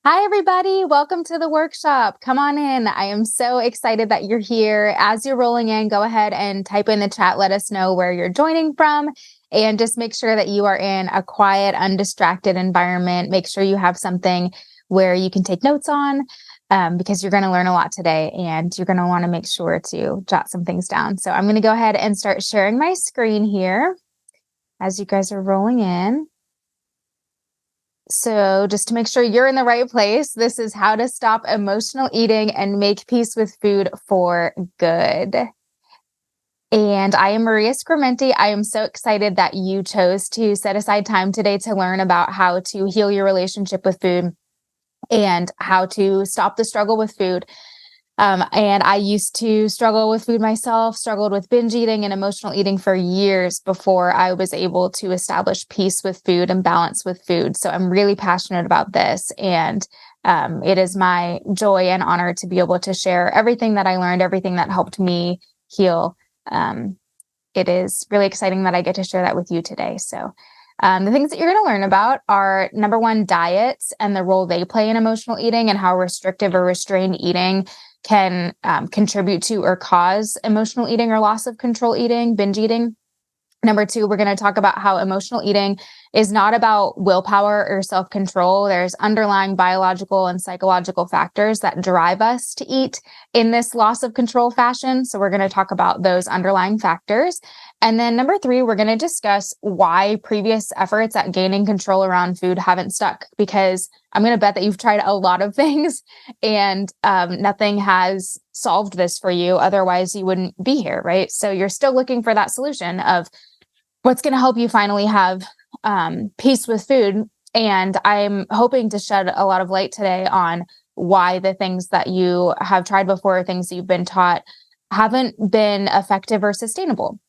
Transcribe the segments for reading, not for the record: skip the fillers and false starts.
Hi, everybody. Welcome to the workshop. Come on in. I am so excited that you're here. As you're rolling in, go ahead and type in the chat. Let us know where you're joining from. And just make sure that you are in a quiet, undistracted environment. Make sure you have something where you can take notes on because you're going to learn a lot today and you're going to want to make sure to jot some things down. So I'm going to go ahead and start sharing my screen here as you guys are rolling in. So just to make sure you're in the right place, this is how to stop emotional eating and make peace with food for good. And I am Maria Scrimenti. I am so excited that you chose to set aside time today to learn about how to heal your relationship with food and how to stop the struggle with food. And I used to struggle with food myself, struggled with binge eating and emotional eating for years before I was able to establish peace with food and balance with food. So I'm really passionate about this. And it is my joy and honor to be able to share everything that I learned, everything that helped me heal. It is really exciting that I get to share that with you today. So the things that you're going to learn about are, number one, diets and the role they play in emotional eating and how restrictive or restrained eating can contribute to or cause emotional eating or loss of control eating, binge eating. Number two, we're going to talk about how emotional eating is not about willpower or self-control. There's underlying biological and psychological factors that drive us to eat in this loss of control fashion. So we're going to talk about those underlying factors. And then number three, we're going to discuss why previous efforts at gaining control around food haven't stuck, because I'm going to bet that you've tried a lot of things and nothing has solved this for you. Otherwise, you wouldn't be here, right? So you're still looking for that solution of what's going to help you finally have peace with food. And I'm hoping to shed a lot of light today on why the things that you have tried before, things that you've been taught, haven't been effective or sustainable.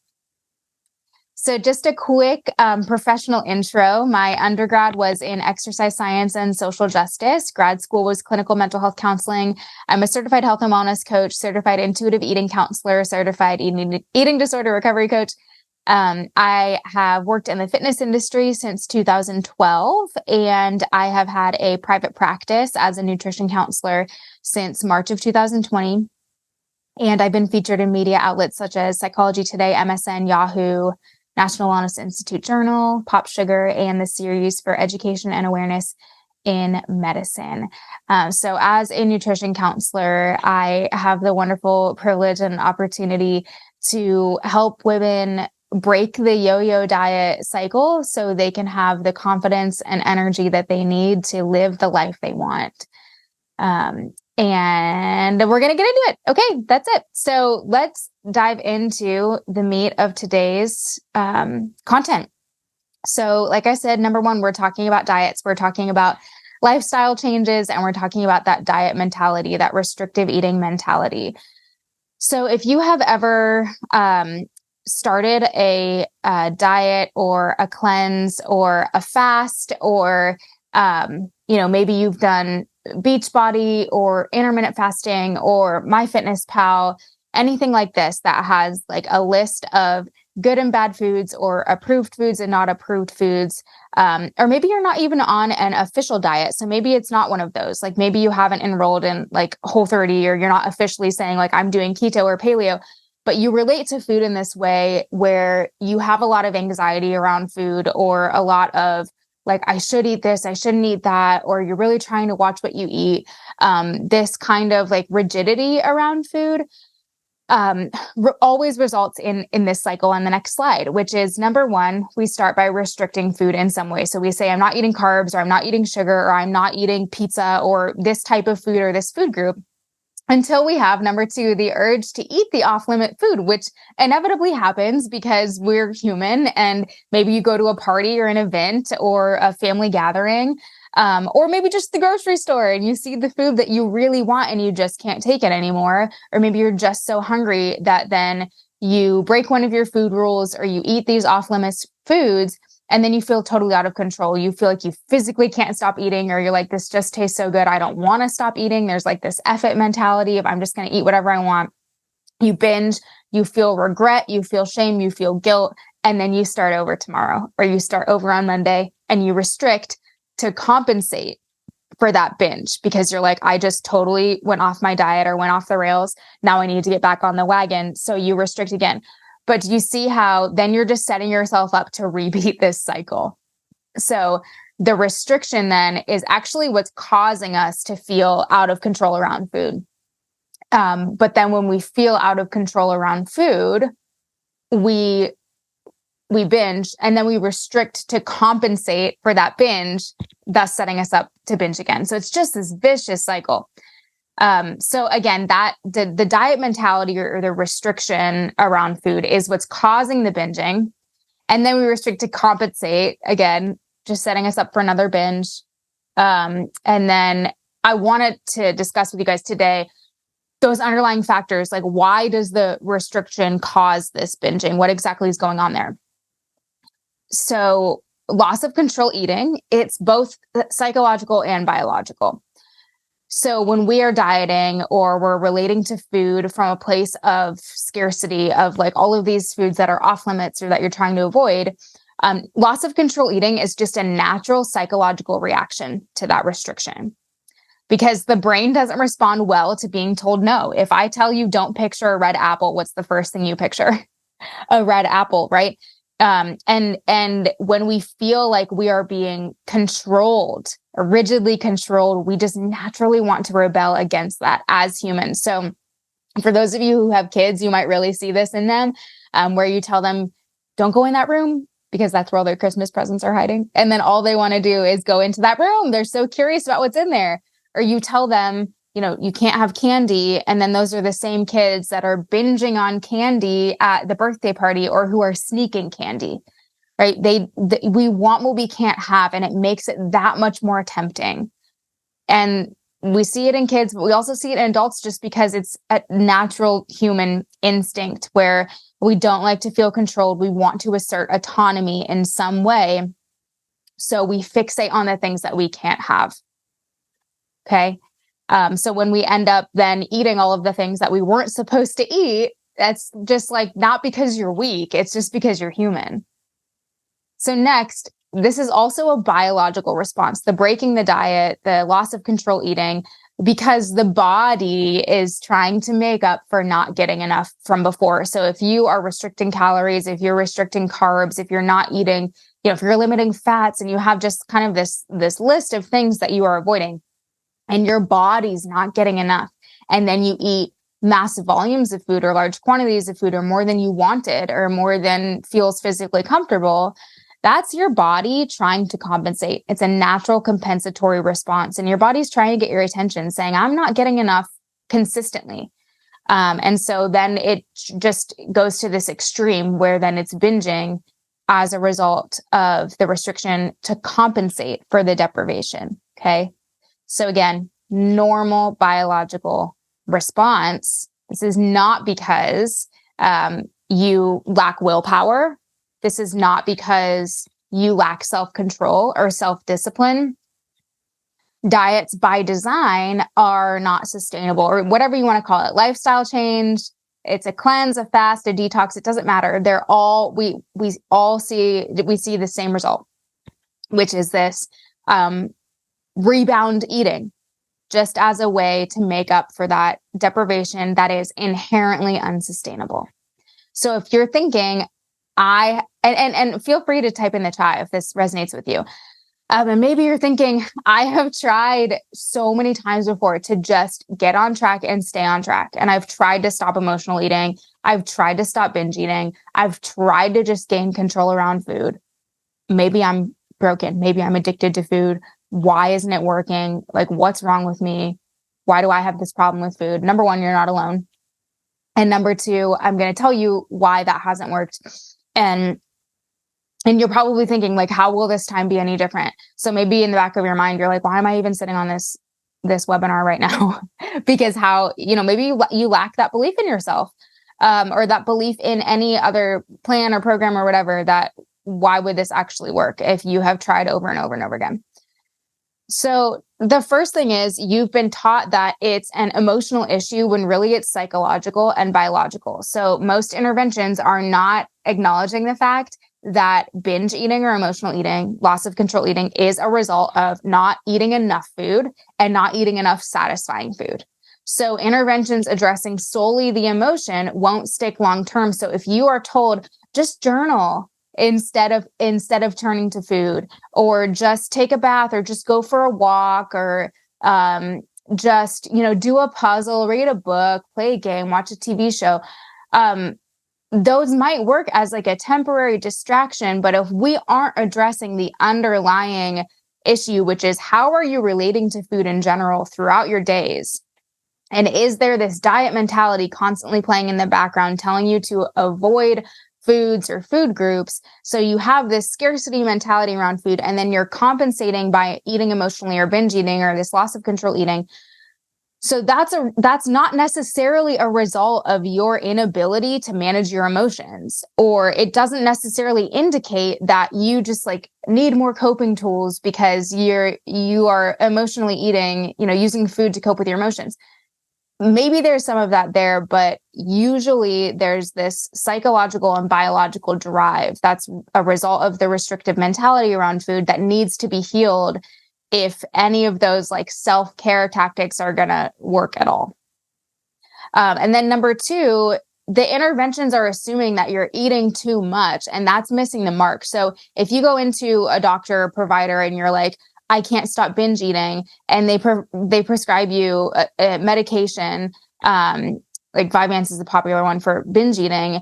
So just a quick professional intro. My undergrad was in exercise science and social justice. Grad school was clinical mental health counseling. I'm a certified health and wellness coach, certified intuitive eating counselor, certified eating disorder recovery coach. I have worked in the fitness industry since 2012, and I have had a private practice as a nutrition counselor since March of 2020. And I've been featured in media outlets such as Psychology Today, MSN, Yahoo, National Wellness Institute Journal, Pop Sugar, and the series for education and awareness in medicine. So as a nutrition counselor, I have the wonderful privilege and opportunity to help women break the yo-yo diet cycle so they can have the confidence and energy that they need to live the life they want. And we're going to get into it. Okay, that's it. So let's dive into the meat of today's content. So like I said, number one, we're talking about diets. We're talking about lifestyle changes, and we're talking about that diet mentality, that restrictive eating mentality. So if you have ever started a diet or a cleanse or a fast, or maybe you've done Beachbody or intermittent fasting or MyFitnessPal, anything like this that has like a list of good and bad foods or approved foods and not approved foods. Or maybe you're not even on an official diet. So maybe it's not one of those. Like maybe you haven't enrolled in like Whole30, or you're not officially saying like I'm doing keto or paleo, but you relate to food in this way where you have a lot of anxiety around food, or a lot of like, I should eat this, I shouldn't eat that, or you're really trying to watch what you eat. This kind of like rigidity around food always results in this cycle on the next slide, which is number one, we start by restricting food in some way. So we say, I'm not eating carbs, or I'm not eating sugar, or I'm not eating pizza, or this type of food, or this food group, until we have, number two, the urge to eat the off-limit food, which inevitably happens because we're human. And maybe you go to a party or an event or a family gathering, or maybe just the grocery store, and you see the food that you really want and you just can't take it anymore. Or maybe you're just so hungry that then you break one of your food rules, or you eat these off-limits foods, and then you feel totally out of control. You feel like you physically can't stop eating, or you're like, this just tastes so good, I don't want to stop eating. There's like this F it mentality of I'm just going to eat whatever I want. You binge, you feel regret, you feel shame, you feel guilt, and then you start over tomorrow, or you start over on Monday, and you restrict to compensate for that binge because you're like, I just totally went off my diet or went off the rails. Now I need to get back on the wagon. So you restrict again. But do you see how then you're just setting yourself up to repeat this cycle? So the restriction then is actually what's causing us to feel out of control around food. But then when we feel out of control around food, we binge and then we restrict to compensate for that binge, thus setting us up to binge again. So it's just this vicious cycle. So again, that the diet mentality or the restriction around food is what's causing the binging. And then we restrict to compensate, again, just setting us up for another binge. And then I wanted to discuss with you guys today those underlying factors, like why does the restriction cause this binging? What exactly is going on there? So loss of control eating, it's both psychological and biological. So when we are dieting or we're relating to food from a place of scarcity of like all of these foods that are off limits or that you're trying to avoid, loss of control eating is just a natural psychological reaction to that restriction because the brain doesn't respond well to being told no. If I tell you don't picture a red apple, what's the first thing you picture? A red apple, right? And when we feel like we are being controlled, or rigidly controlled, we just naturally want to rebel against that as humans. So for those of you who have kids, you might really see this in them, where you tell them, don't go in that room because that's where all their Christmas presents are hiding. And then all they want to do is go into that room. They're so curious about what's in there. Or you tell them, you can't have candy. And then those are the same kids that are binging on candy at the birthday party or who are sneaking candy, right? We want what we can't have, and it makes it that much more tempting. And we see it in kids, but we also see it in adults just because it's a natural human instinct where we don't like to feel controlled. We want to assert autonomy in some way. So we fixate on the things that we can't have. Okay. So when we end up then eating all of the things that we weren't supposed to eat, that's just like, not because you're weak, it's just because you're human. So next, this is also a biological response, the breaking the diet, the loss of control eating, because the body is trying to make up for not getting enough from before. So if you are restricting calories, if you're restricting carbs, if you're not eating, if you're limiting fats and you have just kind of this list of things that you are avoiding, and your body's not getting enough, and then you eat massive volumes of food or large quantities of food or more than you wanted or more than feels physically comfortable, that's your body trying to compensate. It's a natural compensatory response. And your body's trying to get your attention, saying, I'm not getting enough consistently. And so then it just goes to this extreme where then it's binging as a result of the restriction to compensate for the deprivation. Okay. So again, normal biological response. This is not because you lack willpower. This is not because you lack self-control or self-discipline. Diets by design are not sustainable, or whatever you want to call it. Lifestyle change, it's a cleanse, a fast, a detox. It doesn't matter. They're all, we see the same result, which is this rebound eating, just as a way to make up for that deprivation that is inherently unsustainable. So if you're thinking, and feel free to type in the chat if this resonates with you. And maybe you're thinking, I have tried so many times before to just get on track and stay on track. And I've tried to stop emotional eating. I've tried to stop binge eating. I've tried to just gain control around food. Maybe I'm broken. Maybe I'm addicted to food. Why isn't it working? Like, what's wrong with me? Why do I have this problem with food? Number one, you're not alone. And number two, I'm going to tell you why that hasn't worked. And you're probably thinking, like, how will this time be any different? So maybe in the back of your mind, you're like, why am I even sitting on this webinar right now? Because maybe you lack that belief in yourself, or that belief in any other plan or program or whatever, that why would this actually work if you have tried over and over and over again? So the first thing is you've been taught that it's an emotional issue when really it's psychological and biological. So most interventions are not acknowledging the fact that binge eating or emotional eating, loss of control eating, is a result of not eating enough food and not eating enough satisfying food. So interventions addressing solely the emotion won't stick long term. So if you are told just journal instead of turning to food, or just take a bath, or just go for a walk, or just, do a puzzle, read a book, play a game, watch a TV show, those might work as like a temporary distraction. But if we aren't addressing the underlying issue, which is how are you relating to food in general throughout your days? And is there this diet mentality constantly playing in the background, telling you to avoid foods or food groups? So you have this scarcity mentality around food, and then you're compensating by eating emotionally or binge eating or this loss of control eating. So that's not necessarily a result of your inability to manage your emotions, or it doesn't necessarily indicate that you just like need more coping tools because you are emotionally eating, using food to cope with your emotions. Maybe there's some of that there, but usually there's this psychological and biological drive that's a result of the restrictive mentality around food that needs to be healed if any of those like self-care tactics are going to work at all. And then number two, the interventions are assuming that you're eating too much, and that's missing the mark. So if you go into a doctor or provider and you're like, I can't stop binge eating, and they prescribe you a medication, like Vyvanse is a popular one for binge eating,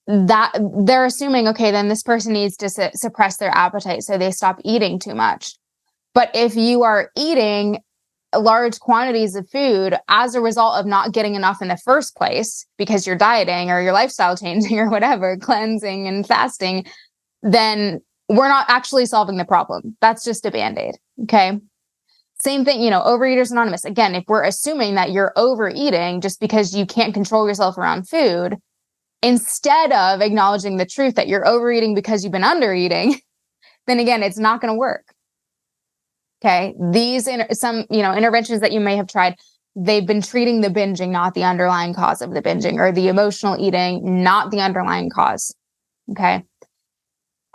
that they're assuming, okay, then this person needs to suppress their appetite, so they stop eating too much. But if you are eating large quantities of food as a result of not getting enough in the first place because you're dieting or your lifestyle changing or whatever, cleansing and fasting, then we're not actually solving the problem. That's just a Band-Aid. Okay. Same thing, Overeaters Anonymous. Again, if we're assuming that you're overeating just because you can't control yourself around food, instead of acknowledging the truth that you're overeating because you've been undereating, then again, it's not going to work. Okay. These some interventions that you may have tried, they've been treating the binging, not the underlying cause of the binging, or the emotional eating, not the underlying cause. Okay.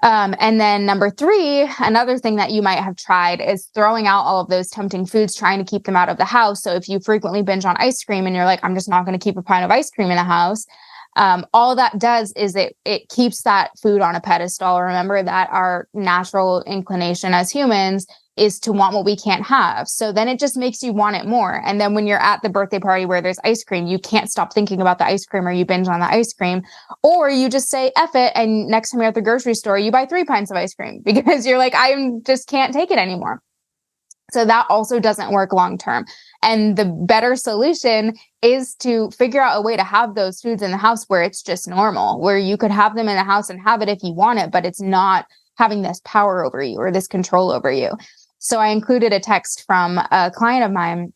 And then number three, another thing that you might have tried is throwing out all of those tempting foods, trying to keep them out of the house. So if you frequently binge on ice cream and you're like, I'm just not going to keep a pint of ice cream in the house, all that does is it keeps that food on a pedestal. Remember that our natural inclination as humans is to want what we can't have. So then it just makes you want it more. And then when you're at the birthday party where there's ice cream, you can't stop thinking about the ice cream, or you binge on the ice cream, or you just say, F it. And next time you're at the grocery store, you buy 3 pints of ice cream because you're like, I just can't take it anymore. So that also doesn't work long term. And the better solution is to figure out a way to have those foods in the house where it's just normal, where you could have them in the house and have it if you want it, but it's not having this power over you or this control over you. So I included a text from a client of mine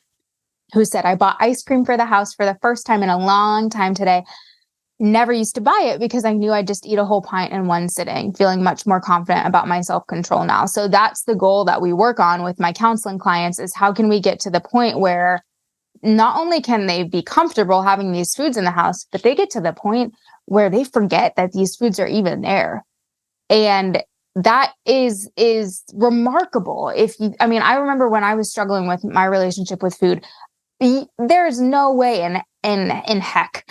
who said, I bought ice cream for the house for the first time in a long time today. Never used to buy it because I knew I'd just eat a whole pint in one sitting, feeling much more confident about my self-control now. So that's the goal that we work on with my counseling clients, is how can we get to the point where not only can they be comfortable having these foods in the house, but they get to the point where they forget that these foods are even there. And that is remarkable. I remember when I was struggling with my relationship with food, there's no way in heck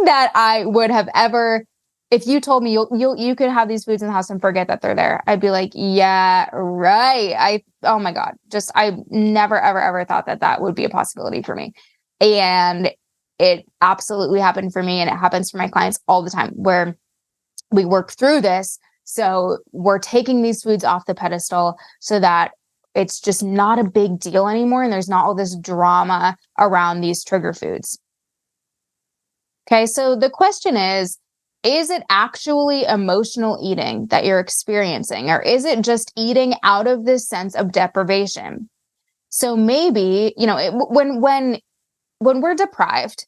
that I would have ever, if you told me you could have these foods in the house and forget that they're there, I'd be like, yeah, right. Oh my God, I never, ever thought that would be a possibility for me. And it absolutely happened for me. And it happens for my clients all the time, where we work through this. So we're taking these foods off the pedestal so that it's just not a big deal anymore. And there's not all this drama around these trigger foods. Okay, so the question is it actually emotional eating that you're experiencing, or is it just eating out of this sense of deprivation? So maybe, when we're deprived,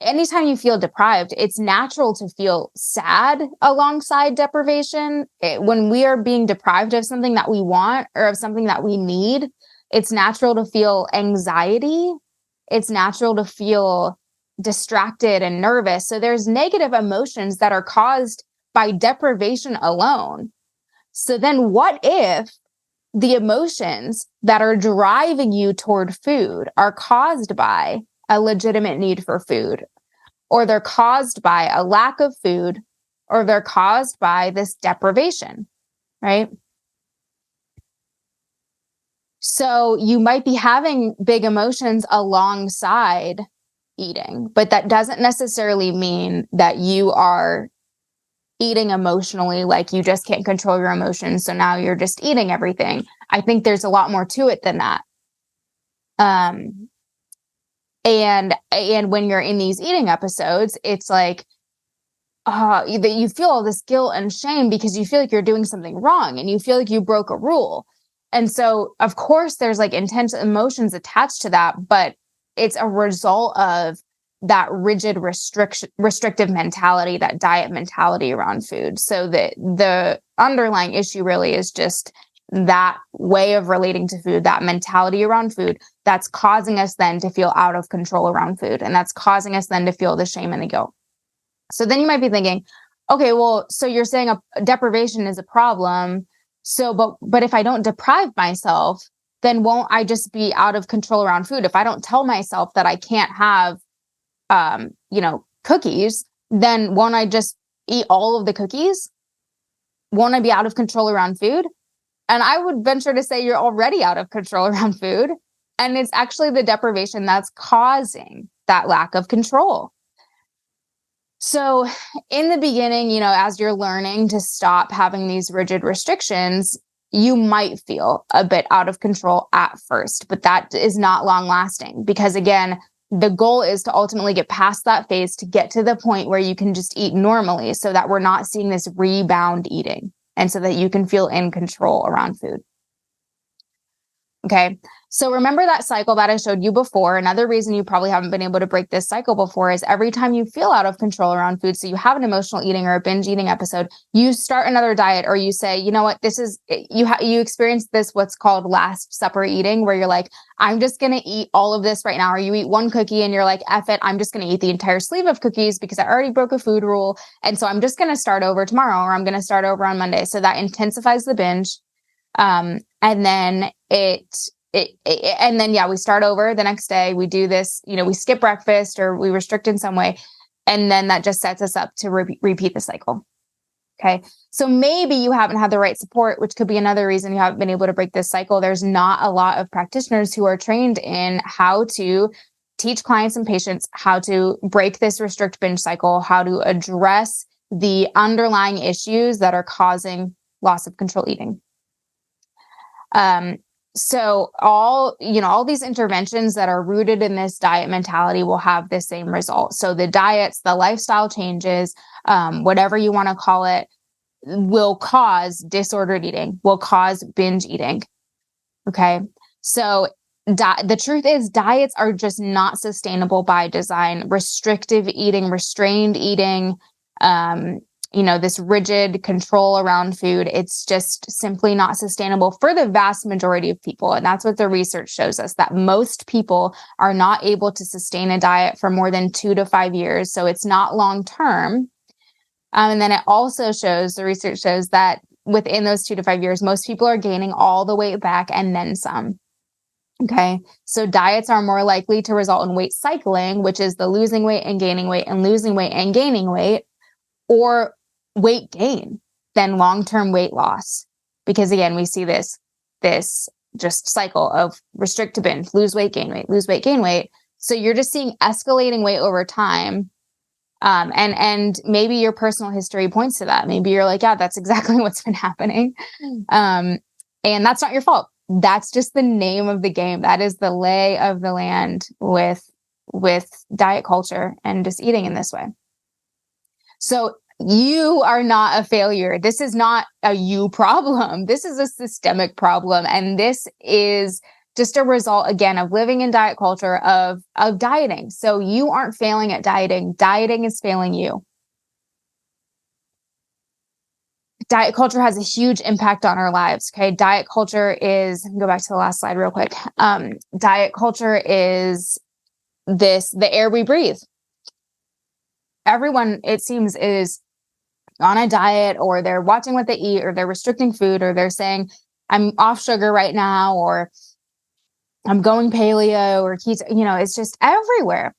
anytime you feel deprived, it's natural to feel sad alongside deprivation. When we are being deprived of something that we want or of something that we need, it's natural to feel anxiety. It's natural to feel distracted and nervous. So there's negative emotions that are caused by deprivation alone. So then what if the emotions that are driving you toward food are caused by a legitimate need for food, or they're caused by a lack of food, or they're caused by this deprivation, right? So you might be having big emotions alongside eating, but that doesn't necessarily mean that you are eating emotionally, like you just can't control your emotions, so now you're just eating everything. I think there's a lot more to it than that. And when you're in these eating episodes, it's like you feel all this guilt and shame because you feel like you're doing something wrong and you feel like you broke a rule. And so, of course, there's like intense emotions attached to that, but it's a result of that rigid restrictive mentality, that diet mentality around food. So the underlying issue really is just that way of relating to food, that mentality around food, that's causing us then to feel out of control around food. And that's causing us then to feel the shame and the guilt. So then you might be thinking, okay, well, so you're saying a deprivation is a problem. So, but if I don't deprive myself, then won't I just be out of control around food? If I don't tell myself that I can't have, cookies, then won't I just eat all of the cookies? Won't I be out of control around food? And I would venture to say you're already out of control around food. And it's actually the deprivation that's causing that lack of control. So in the beginning, as you're learning to stop having these rigid restrictions, you might feel a bit out of control at first, but that is not long lasting because, again, the goal is to ultimately get past that phase to get to the point where you can just eat normally so that we're not seeing this rebound eating and so that you can feel in control around food. Okay. So remember that cycle that I showed you before. Another reason you probably haven't been able to break this cycle before is every time you feel out of control around food, so you have an emotional eating or a binge eating episode, you start another diet, or you say, you know what, this is, you experience this, what's called last supper eating, where you're like, I'm just going to eat all of this right now. Or you eat one cookie and you're like, F it, I'm just going to eat the entire sleeve of cookies because I already broke a food rule. And so I'm just going to start over tomorrow, or I'm going to start over on Monday. So that intensifies the binge. And then we start over the next day. We do this, we skip breakfast or we restrict in some way. And then that just sets us up to repeat the cycle. Okay. So maybe you haven't had the right support, which could be another reason you haven't been able to break this cycle. There's not a lot of practitioners who are trained in how to teach clients and patients how to break this restrict binge cycle, how to address the underlying issues that are causing loss of control eating. So all these interventions that are rooted in this diet mentality will have the same result. So the diets, the lifestyle changes, whatever you want to call it, will cause disordered eating, will cause binge eating. Okay. So the truth is diets are just not sustainable by design. Restrictive eating, restrained eating, this rigid control around food, it's just simply not sustainable for the vast majority of people. And that's what the research shows us, that most people are not able to sustain a diet for more than 2 to 5 years. So it's not long term. And then it also shows, the research shows that within those 2 to 5 years, most people are gaining all the weight back and then some. Okay. So diets are more likely to result in weight cycling, which is the losing weight and gaining weight and losing weight and gaining weight, or weight gain than long-term weight loss. Because again, we see this just cycle of restrict to binge, lose weight, gain weight, lose weight, gain weight. So you're just seeing escalating weight over time. And maybe your personal history points to that. Maybe you're like, yeah, that's exactly what's been happening. And that's not your fault. That's just the name of the game. That is the lay of the land with diet culture and just eating in this way. So you are not a failure. This is not a you problem. This is a systemic problem. And this is just a result, again, of living in diet culture, of dieting. So you aren't failing at dieting. Dieting is failing you. Diet culture has a huge impact on our lives. Okay. Diet culture is, go back to the last slide real quick. Diet culture is the air we breathe. Everyone, it seems, is on a diet, or they're watching what they eat, or they're restricting food, or they're saying, I'm off sugar right now, or I'm going paleo or keto, it's just everywhere.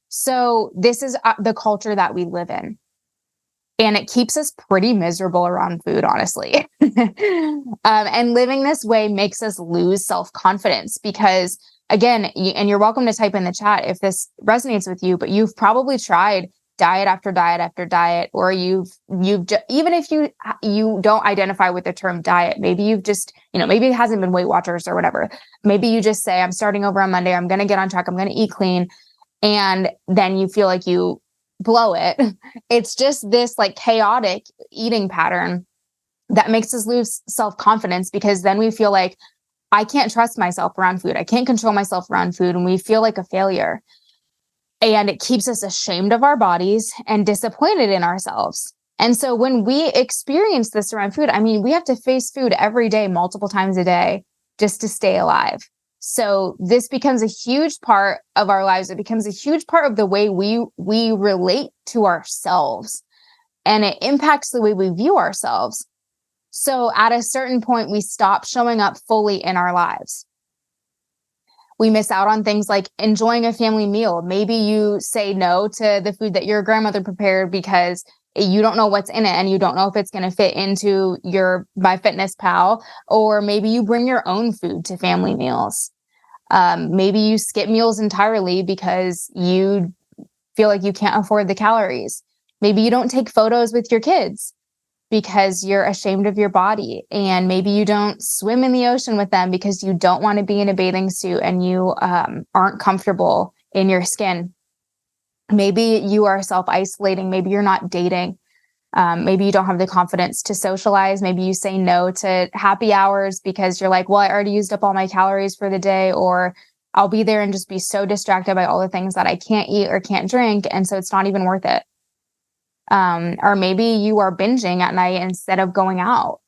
So this is the culture that we live in. And it keeps us pretty miserable around food, honestly. And living this way makes us lose self-confidence because, again, and you're welcome to type in the chat if this resonates with you, but you've probably tried diet after diet after diet, or even if you don't identify with the term diet, maybe you've just, maybe it hasn't been Weight Watchers or whatever. Maybe you just say, I'm starting over on Monday. I'm going to get on track. I'm going to eat clean. And then you feel like you blow it. It's just this like chaotic eating pattern that makes us lose self-confidence, because then we feel like I can't trust myself around food. I can't control myself around food. And we feel like a failure. And it keeps us ashamed of our bodies and disappointed in ourselves. And so when we experience this around food, we have to face food every day, multiple times a day, just to stay alive. So this becomes a huge part of our lives. It becomes a huge part of the way we relate to ourselves, and it impacts the way we view ourselves. So at a certain point, we stop showing up fully in our lives. We miss out on things like enjoying a family meal. Maybe you say no to the food that your grandmother prepared because you don't know what's in it and you don't know if it's going to fit into your MyFitnessPal, or maybe you bring your own food to family meals. Maybe you skip meals entirely because you feel like you can't afford the calories. Maybe you don't take photos with your kids because you're ashamed of your body. And maybe you don't swim in the ocean with them because you don't want to be in a bathing suit and you aren't comfortable in your skin. Maybe you are self-isolating. Maybe you're not dating. Maybe you don't have the confidence to socialize. Maybe you say no to happy hours because you're like, well, I already used up all my calories for the day, or I'll be there and just be so distracted by all the things that I can't eat or can't drink. And so it's not even worth it. Or maybe you are binging at night instead of going out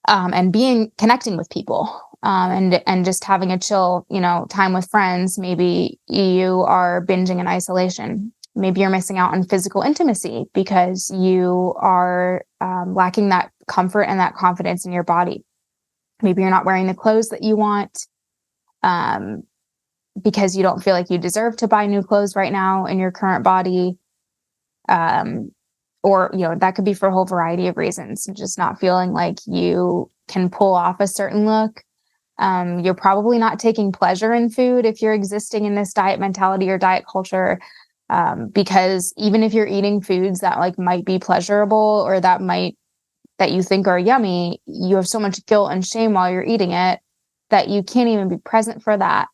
and connecting with people and just having a chill, time with friends. Maybe you are binging in isolation. Maybe you're missing out on physical intimacy because you are lacking that comfort and that confidence in your body. Maybe you're not wearing the clothes that you want because you don't feel like you deserve to buy new clothes right now in your current body. Or, that could be for a whole variety of reasons. Just not feeling like you can pull off a certain look. You're probably not taking pleasure in food if you're existing in this diet mentality or diet culture. Because even if you're eating foods that like might be pleasurable or that you think are yummy, you have so much guilt and shame while you're eating it that you can't even be present for that.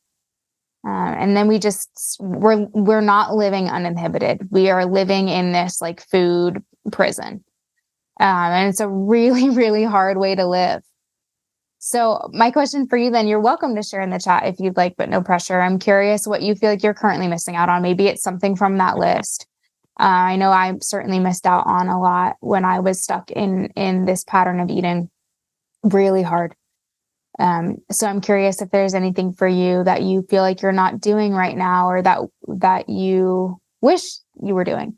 And then we're not living uninhibited. We are living in this like food prison. And it's a really, really hard way to live. So my question for you then, you're welcome to share in the chat if you'd like, but no pressure. I'm curious what you feel like you're currently missing out on. Maybe it's something from that list. I know I certainly missed out on a lot when I was stuck in this pattern of eating really hard. So I'm curious if there's anything for you that you feel like you're not doing right now, or that you wish you were doing.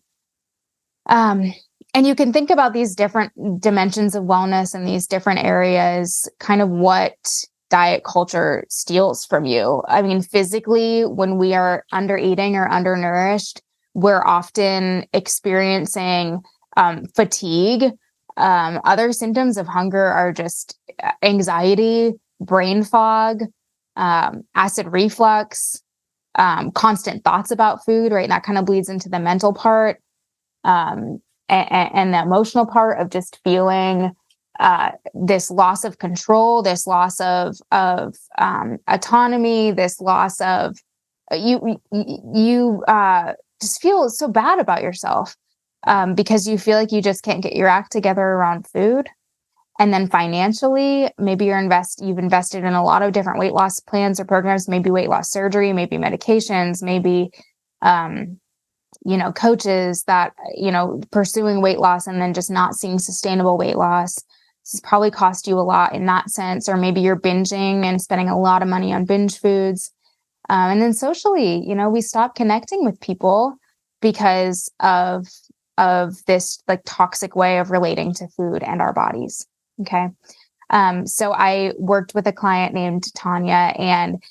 And you can think about these different dimensions of wellness and these different areas, kind of what diet culture steals from you. Physically, when we are under eating or undernourished, we're often experiencing fatigue. Other symptoms of hunger are just anxiety, brain fog, acid reflux, constant thoughts about food, right? And that kind of bleeds into the mental part. And the emotional part of just feeling this loss of control, this loss of autonomy, this loss of you just feel so bad about yourself because you feel like you just can't get your act together around food. And then financially, maybe you've invested in a lot of different weight loss plans or programs, maybe weight loss surgery, maybe medications, maybe coaches that, pursuing weight loss and then just not seeing sustainable weight loss. This has probably cost you a lot in that sense. Or maybe you're binging and spending a lot of money on binge foods. And then socially, we stop connecting with people because of of this like toxic way of relating to food and our bodies. Okay. So I worked with a client named Tanya, and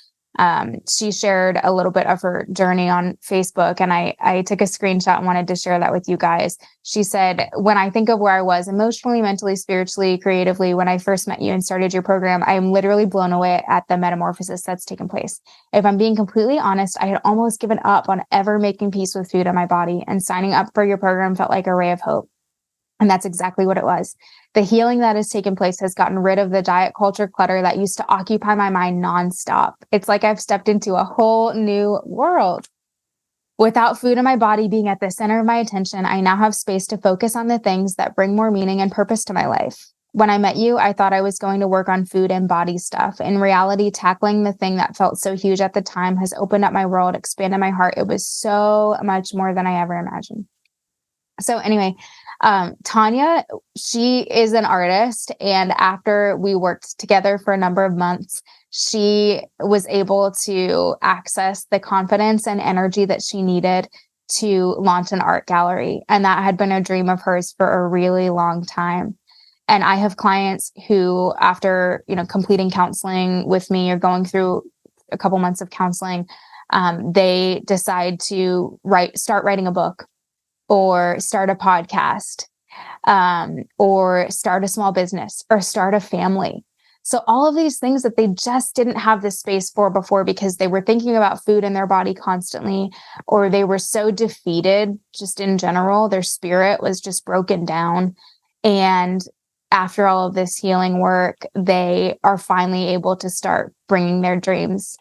she shared a little bit of her journey on Facebook, and I took a screenshot and wanted to share that with you guys. She said, when I think of where I was emotionally, mentally, spiritually, creatively, when I first met you and started your program, I am literally blown away at the metamorphosis that's taken place. If I'm being completely honest, I had almost given up on ever making peace with food in my body, and signing up for your program felt like a ray of hope. And that's exactly what it was. The healing that has taken place has gotten rid of the diet culture clutter that used to occupy my mind nonstop. It's like I've stepped into a whole new world. Without food in my body being at the center of my attention, I now have space to focus on the things that bring more meaning and purpose to my life. When I met you, I thought I was going to work on food and body stuff. In reality, tackling the thing that felt so huge at the time has opened up my world, expanded my heart. It was so much more than I ever imagined. So anyway, Tanya, she is an artist. And after we worked together for a number of months, she was able to access the confidence and energy that she needed to launch an art gallery. And that had been a dream of hers for a really long time. And I have clients who, after, completing counseling with me or going through a couple months of counseling, they decide to start writing a book, or start a podcast, or start a small business, or start a family. So all of these things that they just didn't have the space for before because they were thinking about food in their body constantly, or they were so defeated just in general, their spirit was just broken down. And after all of this healing work, they are finally able to start bringing their dreams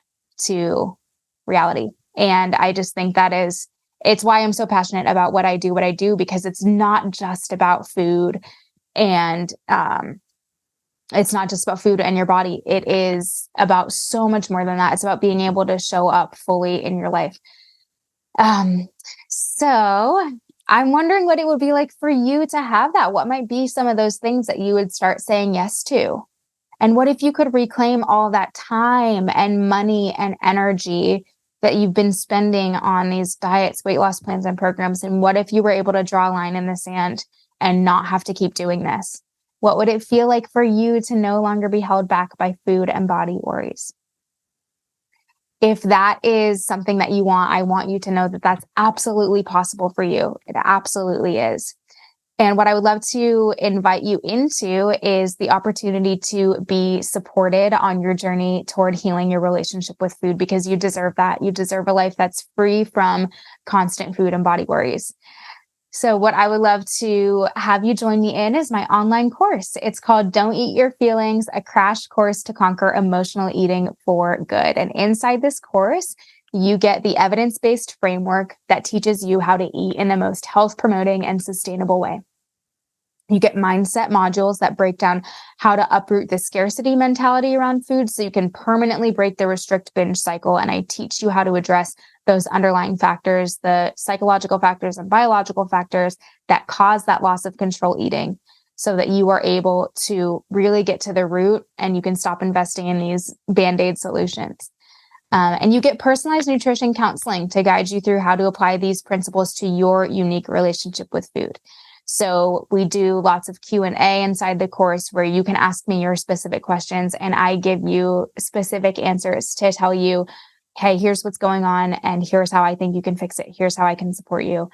to reality. And I just think it's why I'm so passionate about what I do, because it's not just about food, and it's not just about food and your body. It is about so much more than that. It's about being able to show up fully in your life. So I'm wondering what it would be like for you to have that. What might be some of those things that you would start saying yes to? And what if you could reclaim all that time and money and energy that you've been spending on these diets, weight loss plans, and programs? And what if you were able to draw a line in the sand and not have to keep doing this? What would it feel like for you to no longer be held back by food and body worries? If that is something that you want, I want you to know that that's absolutely possible for you. It absolutely is. And what I would love to invite you into is the opportunity to be supported on your journey toward healing your relationship with food, because you deserve that. You deserve a life that's free from constant food and body worries. So what I would love to have you join me in is my online course. It's called Don't Eat Your Feelings, a crash course to conquer emotional eating for good. And inside this course, you get the evidence-based framework that teaches you how to eat in the most health-promoting and sustainable way. You get mindset modules that break down how to uproot the scarcity mentality around food so you can permanently break the restrict binge cycle. And I teach you how to address those underlying factors, the psychological factors and biological factors that cause that loss of control eating, so that you are able to really get to the root and you can stop investing in these Band-Aid solutions. And you get personalized nutrition counseling to guide you through how to apply these principles to your unique relationship with food. So we do lots of Q&A inside the course where you can ask me your specific questions, and I give you specific answers to tell you, hey, here's what's going on, and here's how I think you can fix it. Here's how I can support you.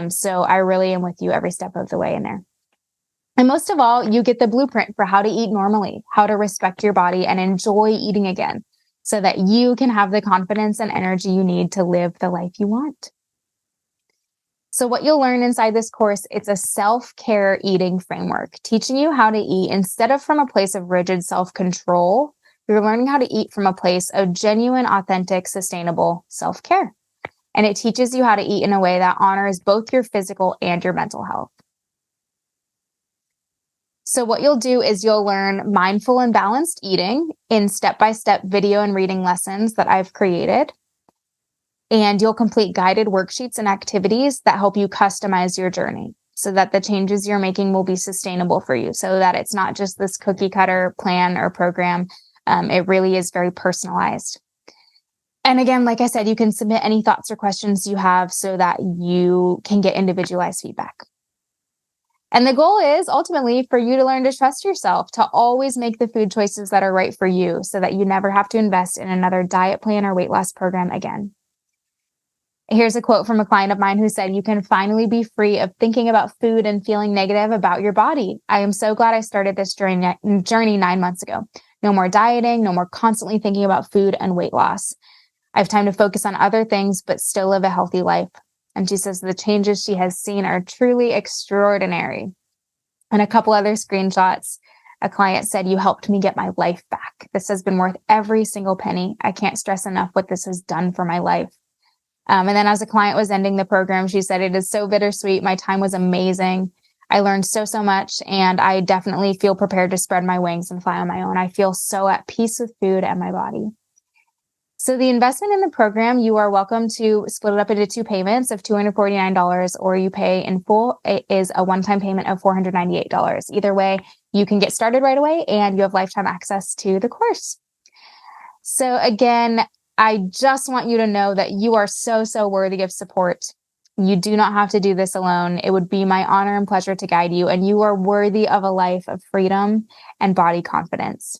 So I really am with you every step of the way in there. And most of all, you get the blueprint for how to eat normally, how to respect your body and enjoy eating again, so that you can have the confidence and energy you need to live the life you want. So what you'll learn inside this course, it's a self-care eating framework, teaching you how to eat instead of from a place of rigid self-control. You're learning how to eat from a place of genuine, authentic, sustainable self-care. And it teaches you how to eat in a way that honors both your physical and your mental health. So what you'll do is you'll learn mindful and balanced eating in step-by-step video and reading lessons that I've created. And you'll complete guided worksheets and activities that help you customize your journey so that the changes you're making will be sustainable for you, so that it's not just this cookie cutter plan or program. It really is very personalized. And again, like I said, you can submit any thoughts or questions you have so that you can get individualized feedback. And the goal is ultimately for you to learn to trust yourself, to always make the food choices that are right for you so that you never have to invest in another diet plan or weight loss program again. Here's a quote from a client of mine who said, "You can finally be free of thinking about food and feeling negative about your body. I am so glad I started this journey 9 months ago. No more dieting, no more constantly thinking about food and weight loss. I have time to focus on other things, but still live a healthy life." And she says the changes she has seen are truly extraordinary. And a couple other screenshots. A client said, "You helped me get my life back. This has been worth every single penny. I can't stress enough what this has done for my life." And then as a client was ending the program, she said, "It is so bittersweet. My time was amazing. I learned so much, and I definitely feel prepared to spread my wings and fly on my own. I feel so at peace with food and my body." So the investment in the program, you are welcome to split it up into 2 payments of $249, or you pay in full. It is a one-time payment of $498. Either way, you can get started right away and you have lifetime access to the course. So again, I just want you to know that you are so, so worthy of support. You do not have to do this alone. It would be my honor and pleasure to guide you, and you are worthy of a life of freedom and body confidence.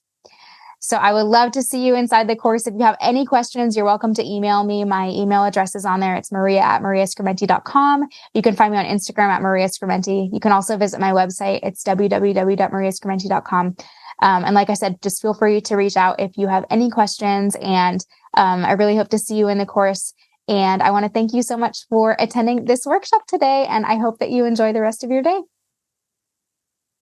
So I would love to see you inside the course. If you have any questions, you're welcome to email me. My email address is on there. It's maria@mariascrementi.com. You can find me on Instagram at mariascrementi. You can also visit my website. It's www.mariascrementi.com. And like I said, just feel free to reach out if you have any questions. And I really hope to see you in the course. And I want to thank you so much for attending this workshop today. And I hope that you enjoy the rest of your day.